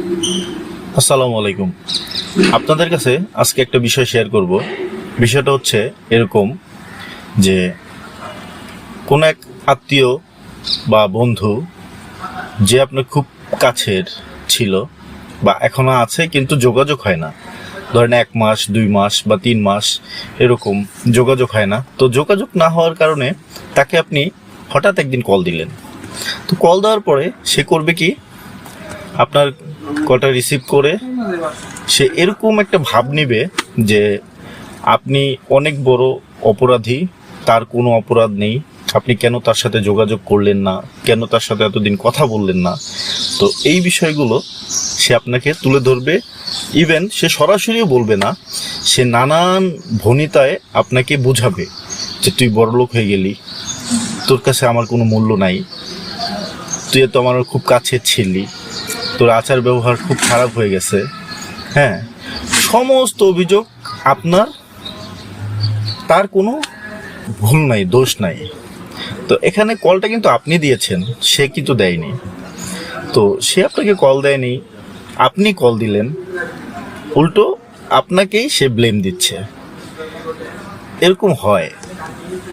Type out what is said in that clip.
আসসালামু আলাইকুম। আপনাদের কাছে আজকে একটা বিষয় শেয়ার করব। বিষয়টা হচ্ছে এরকম যে কোন এক আত্মীয় বা বন্ধু যে আপনার খুব কাছের ছিল বা এখনো আছে, কিন্তু যোগাযোগ হয় না। ধরেন 1 মাস, 2 মাস বা 3 মাস এরকম যোগাযোগ হয় না। তো যোগাযোগ না হওয়ার কারণে তাকে আপনি হঠাৎ একদিন কল দিলেন। তো কল দেওয়ার পরে সে করবে কি, আপনার কলটা রিসিভ করে সে এরকম একটা ভাব নিবে যে আপনি অনেক বড় অপরাধী, তার কোনো অপরাধ নেই, আপনি কেন তার সাথে যোগাযোগ করলেন না, কেন তার সাথে এতদিন কথা বললেন না। তো এই বিষয়গুলো সে আপনাকে তুলে ধরবে। ইভেন সে সরাসরিও বলবে না, সে নানান ভনিতায় আপনাকে বোঝাবে যে তুই বড়লোক হয়ে গেলি, তোর কাছে আমার কোনো মূল্য নাই, তুই তো আমার খুব কাছের ছিলি, তোর আচার ব্যবহার খুব খারাপ হয়ে গেছে। হ্যাঁ, সমস্ত অভিযোগ আপনার, তার কোনো ভুল নাই, দোষ নাই। তো এখানে কলটা কিন্তু আপনি দিয়েছেন, সে কিন্তু দেয়নি। তো সে আপনাকে কল দেয়নি, আপনি কল দিলেন, উল্টো আপনাকেই সে ব্লেম দিচ্ছে। এরকম হয়।